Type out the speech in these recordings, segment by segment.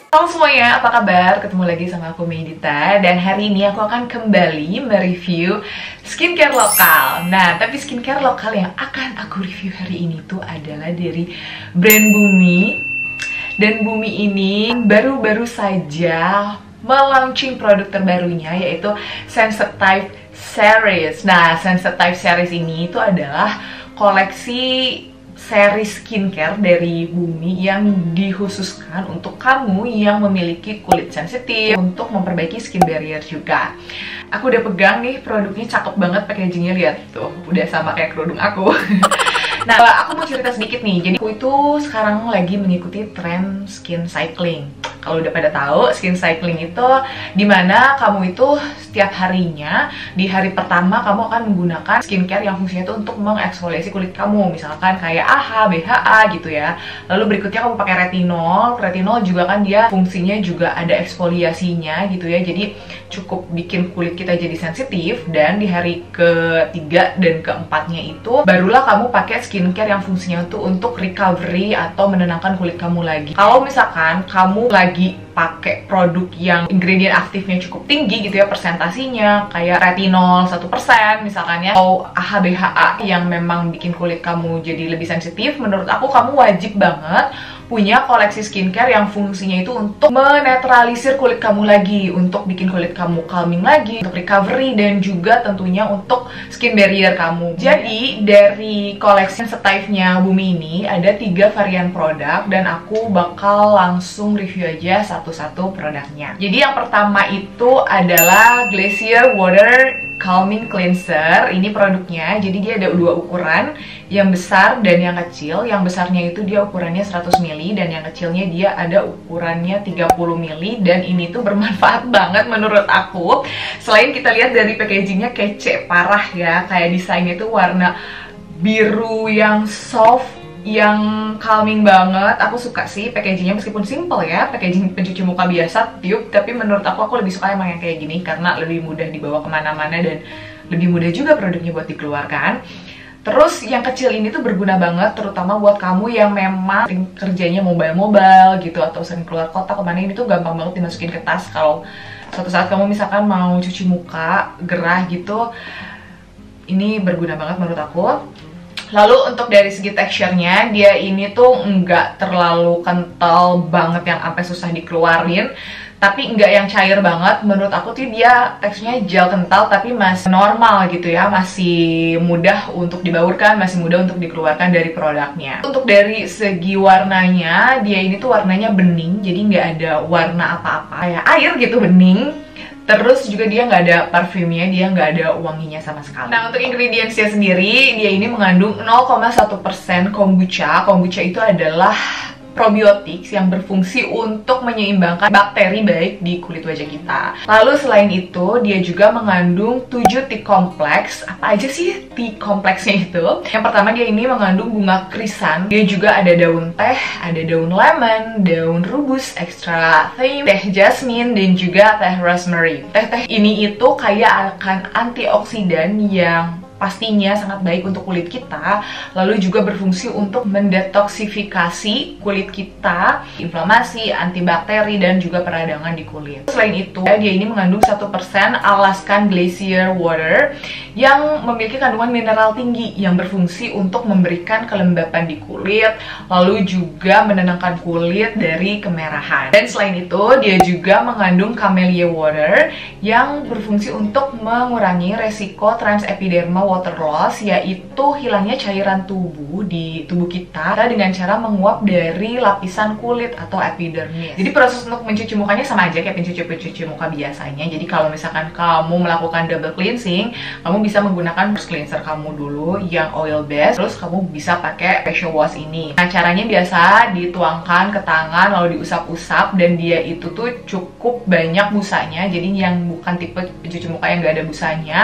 Halo semuanya, apa kabar? Ketemu lagi sama aku Medita. Dan hari ini aku akan kembali mereview skincare lokal. Nah, tapi skincare lokal yang akan aku review hari ini tuh adalah dari brand Bumi. Dan Bumi ini baru-baru saja melaunching produk terbarunya, yaitu Sensitive Series. Nah, Sensitive Series ini itu adalah koleksi seri skincare dari Bumi yang dikhususkan untuk kamu yang memiliki kulit sensitif, untuk memperbaiki skin barrier juga. Aku udah pegang nih produknya, cakep banget packagingnya, lihat tuh, udah sama kayak kerudung aku. Nah, aku mau cerita sedikit nih. Jadi aku itu sekarang lagi mengikuti tren skin cycling. Kalau udah pada tahu, skin cycling itu dimana kamu itu setiap harinya, di hari pertama kamu akan menggunakan skincare yang fungsinya itu untuk mengeksfoliasi kulit kamu. Misalkan kayak AHA, BHA gitu ya. Lalu berikutnya kamu pakai retinol. Retinol juga kan dia fungsinya juga ada eksfoliasinya gitu ya. Jadi cukup bikin kulit kita jadi sensitif. Dan di hari ketiga dan keempatnya itu barulah kamu pakai skincare yang fungsinya itu untuk recovery atau menenangkan kulit kamu lagi. Kalau misalkan kamu lagi pakai produk yang ingredient aktifnya cukup tinggi gitu ya, persentasinya kayak retinol 1% misalkan ya, atau AHA BHA yang memang bikin kulit kamu jadi lebih sensitif, menurut aku kamu wajib banget punya koleksi skincare yang fungsinya itu untuk menetralisir kulit kamu lagi, untuk bikin kulit kamu calming lagi, untuk recovery, dan juga tentunya untuk skin barrier kamu. Jadi dari koleksi Sensitive-nya Bumi ini ada 3 varian produk dan aku bakal langsung review aja satu-satu produknya. Jadi yang pertama itu adalah Glacier Water Calming Cleanser. Ini produknya, jadi dia ada 2 ukuran, yang besar dan yang kecil. Yang besarnya itu dia ukurannya 100 ml dan yang kecilnya dia ada ukurannya 30 ml, dan ini tuh bermanfaat banget menurut aku. Selain kita lihat dari packagingnya kece parah ya, kayak desainnya tuh warna biru yang soft, yang calming banget. Aku suka sih packagingnya, meskipun simple ya, packaging pencuci muka biasa tube, tapi menurut aku lebih suka emang yang kayak gini karena lebih mudah dibawa kemana-mana dan lebih mudah juga produknya buat dikeluarkan. Terus yang kecil ini tuh berguna banget, terutama buat kamu yang memang kerjanya mobile gitu, atau sering keluar kota kemana, ini tuh gampang banget dimasukin ke tas kalau suatu saat kamu misalkan mau cuci muka gerah gitu. Ini berguna banget menurut aku. Lalu untuk dari segi teksturnya, dia ini tuh nggak terlalu kental banget yang sampai susah dikeluarin, tapi nggak yang cair banget. Menurut aku tuh dia teksturnya gel kental tapi masih normal gitu ya, masih mudah untuk dibaurkan, masih mudah untuk dikeluarkan dari produknya. Untuk dari segi warnanya, dia ini tuh warnanya bening, jadi nggak ada warna apa-apa ya, air gitu, bening. Terus juga dia nggak ada parfumnya, dia nggak ada wanginya sama sekali. Nah, untuk ingredientsnya sendiri, dia ini mengandung 0,1% kombucha. Kombucha itu adalah probiotik yang berfungsi untuk menyeimbangkan bakteri baik di kulit wajah kita. Lalu selain itu, dia juga mengandung 7 tea kompleks. Apa aja sih tea kompleksnya itu? Yang pertama, dia ini mengandung bunga krisan. Dia juga ada daun teh, ada daun lemon, daun rubus, extra thyme, teh jasmine, dan juga teh rosemary. Teh-teh ini itu kaya akan antioksidan yang pastinya sangat baik untuk kulit kita, lalu juga berfungsi untuk mendetoksifikasi kulit kita, inflamasi, antibakteri, dan juga peradangan di kulit. Selain itu, dia ini mengandung 1% Alaskan Glacier Water yang memiliki kandungan mineral tinggi yang berfungsi untuk memberikan kelembapan di kulit, lalu juga menenangkan kulit dari kemerahan. Dan selain itu, dia juga mengandung Camellia Water yang berfungsi untuk mengurangi resiko transepidermal water loss, yaitu hilangnya cairan tubuh di tubuh kita dengan cara menguap dari lapisan kulit atau epidermis. Jadi proses untuk mencuci mukanya sama aja kayak pencuci muka biasanya. Jadi kalau misalkan kamu melakukan double cleansing, kamu bisa menggunakan first cleanser kamu dulu yang oil based, terus kamu bisa pakai facial wash ini. Nah, caranya biasa dituangkan ke tangan lalu diusap-usap, dan dia itu tuh cukup banyak busanya. Jadi yang bukan tipe pencuci muka yang gak ada busanya,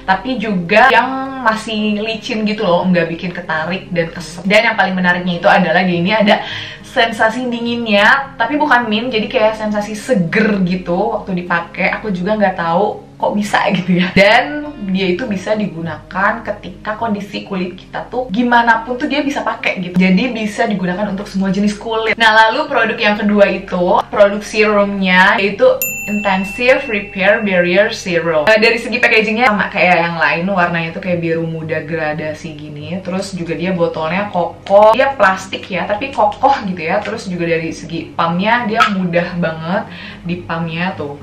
tapi juga yang masih licin gitu loh, nggak bikin ketarik dan kesel. Dan yang paling menariknya itu adalah dia ini ada sensasi dinginnya, tapi bukan mint, jadi kayak sensasi seger gitu waktu dipakai. Aku juga nggak tahu kok bisa gitu ya. Dan dia itu bisa digunakan ketika kondisi kulit kita tuh gimana pun tuh dia bisa pakai gitu. Jadi bisa digunakan untuk semua jenis kulit. Nah, lalu produk yang kedua itu produk serumnya, yaitu Intensive Repair Barrier Serum. Dari segi packagingnya sama kayak yang lain, warnanya itu kayak biru muda gradasi gini. Terus juga dia botolnya kokoh, dia plastik ya, tapi kokoh gitu ya. Terus juga dari segi pumpnya dia mudah banget di pumpnya tuh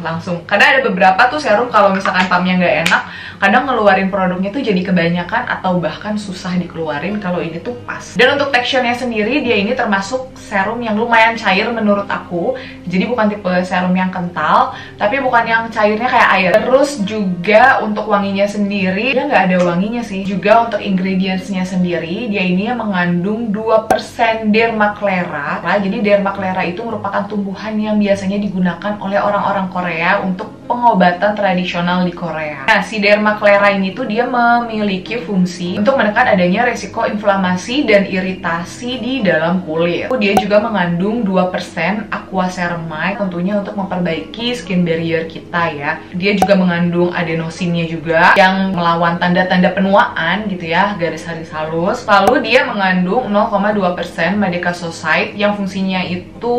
langsung. Karena ada beberapa tuh serum kalau misalkan pumpnya nggak enak, kadang ngeluarin produknya tuh jadi kebanyakan atau bahkan susah dikeluarin. Kalau ini tuh pas. Dan untuk teksturnya sendiri, dia ini termasuk serum yang lumayan cair menurut aku. Jadi bukan tipe serum yang kental, tapi bukan yang cairnya kayak air. Terus juga untuk wanginya sendiri, dia nggak ada wanginya sih. Juga untuk ingredientsnya sendiri, dia ini mengandung 2% dermaclera. Jadi dermaclera itu merupakan tumbuhan yang biasanya digunakan oleh orang-orang Korea untuk pengobatan tradisional di Korea. Nah, si dermaclera ini tuh dia memiliki fungsi untuk menekan adanya resiko inflamasi dan iritasi di dalam kulit. Dia juga mengandung 2% aquaceramide, tentunya untuk memperbaiki skin barrier kita ya. Dia juga mengandung adenosinnya juga yang melawan tanda-tanda penuaan gitu ya, garis-garis halus. Lalu dia mengandung 0,2% Medicassoside yang fungsinya itu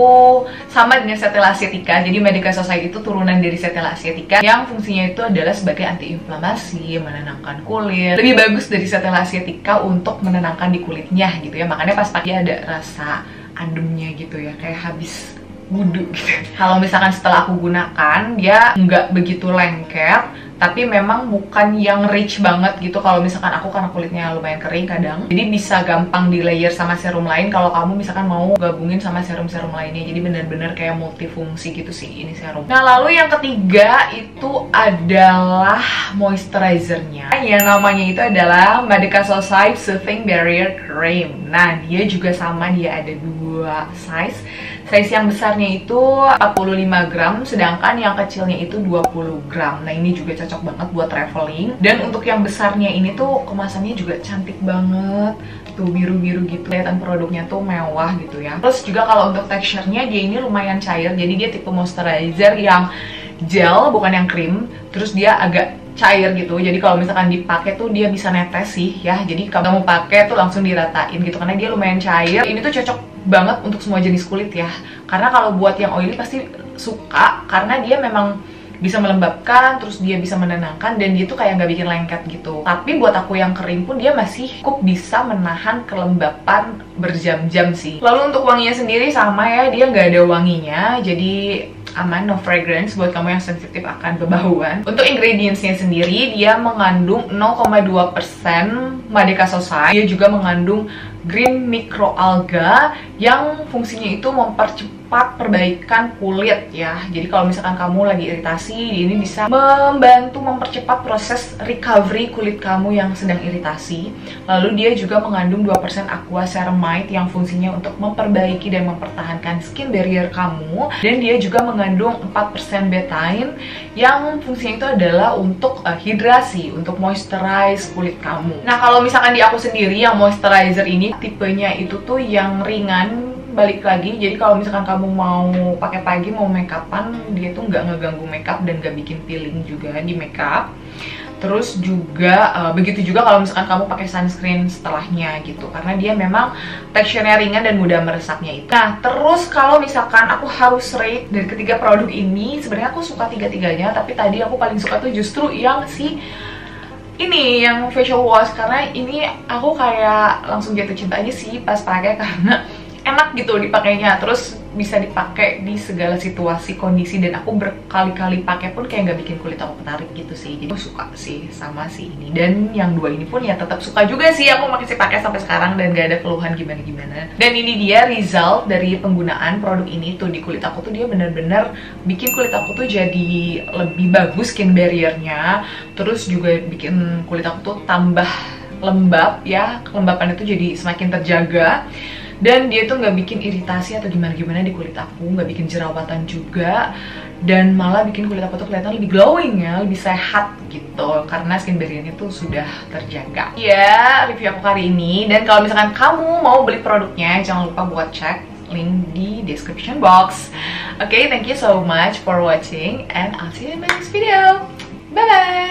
sama dengan cetyl-acetica. Jadi Medicassoside itu turunan dari cetyl-acetica yang fungsinya itu adalah sebagai antiinflamasi, menenangkan kulit. Lebih bagus dari cetyl-acetica untuk menenangkan di kulitnya gitu ya. Makanya pas pakai ada rasa ademnya gitu ya, kayak habis wudhu gitu. Kalau misalkan setelah aku gunakan, dia nggak begitu lengket, tapi memang bukan yang rich banget gitu. Kalau misalkan aku karena kulitnya lumayan kering kadang, jadi bisa gampang di layer sama serum lain kalau kamu misalkan mau gabungin sama serum-serum lainnya. Jadi benar-benar kayak multifungsi gitu sih ini serum. Nah, lalu yang ketiga itu adalah moisturizernya, yang namanya itu adalah Medicassoside Soothing Barrier Cream. Nah, dia juga sama, dia ada dua size. Size yang besarnya itu 45 gram, sedangkan yang kecilnya itu 20 gram. Nah, ini juga cocok banget buat traveling. Dan untuk yang besarnya ini tuh kemasannya juga cantik banget. Tuh biru-biru gitu, kelihatan produknya tuh mewah gitu ya. Terus juga kalau untuk teksturnya dia ini lumayan cair. Jadi dia tipe moisturizer yang gel, bukan yang krim. Terus dia agak cair gitu. Jadi kalau misalkan dipakai tuh dia bisa netes sih ya. Jadi kalau kamu pakai tuh langsung diratain gitu karena dia lumayan cair. Ini tuh cocok banget untuk semua jenis kulit ya. Karena kalau buat yang oily pasti suka karena dia memang bisa melembabkan, terus dia bisa menenangkan, dan dia tuh kayak nggak bikin lengket gitu. Tapi buat aku yang kering pun dia masih cukup bisa menahan kelembapan berjam-jam sih. Lalu untuk wanginya sendiri sama ya, dia nggak ada wanginya, jadi aman, no fragrance buat kamu yang sensitif akan bebauan. Untuk ingredientsnya sendiri, dia mengandung 0,2% Medicassoside. Dia juga mengandung green microalga yang fungsinya itu mempercepat perbaikan kulit ya. Jadi kalau misalkan kamu lagi iritasi, ini bisa membantu mempercepat proses recovery kulit kamu yang sedang iritasi. Lalu dia juga mengandung 2% aquaceramide yang fungsinya untuk memperbaiki dan mempertahankan skin barrier kamu. Dan dia juga mengandung 4% betaine yang fungsinya itu adalah untuk hidrasi, untuk moisturize kulit kamu. Nah, kalau misalkan di aku sendiri yang moisturizer ini tipenya itu tuh yang ringan, balik lagi. Jadi kalau misalkan kamu mau pakai pagi, mau make upan, dia tuh nggak ngeganggu makeup dan nggak bikin peeling juga di makeup. Terus juga begitu juga kalau misalkan kamu pakai sunscreen setelahnya gitu, karena dia memang teksturnya ringan dan mudah meresapnya itu. Nah, terus kalau misalkan aku harus rate dari ketiga produk ini, sebenarnya aku suka tiga-tiganya, tapi tadi aku paling suka tuh justru yang ini yang facial wash, karena ini aku kayak langsung jatuh cinta aja sih pas pakai karena enak gitu dipakainya, terus bisa dipakai di segala situasi kondisi, dan aku berkali-kali pakai pun kayak nggak bikin kulit aku ketarik gitu sih. Jadi aku suka sih sama si ini, dan yang dua ini pun ya tetap suka juga sih, aku masih pakai sampai sekarang dan gak ada keluhan gimana-gimana. Dan ini dia result dari penggunaan produk ini tuh di kulit aku tuh, dia bener-bener bikin kulit aku tuh jadi lebih bagus skin barriernya, terus juga bikin kulit aku tuh tambah lembab ya, kelembapan itu jadi semakin terjaga. Dan dia tuh nggak bikin iritasi atau gimana-gimana di kulit aku, nggak bikin jerawatan juga, dan malah bikin kulit aku tuh kelihatan lebih glowing ya, lebih sehat gitu, karena skin barriernya tuh sudah terjaga. Ya, review aku kali ini. Dan kalau misalkan kamu mau beli produknya, jangan lupa buat cek link di description box. Oke, thank you so much for watching, and I'll see you in my next video. Bye bye.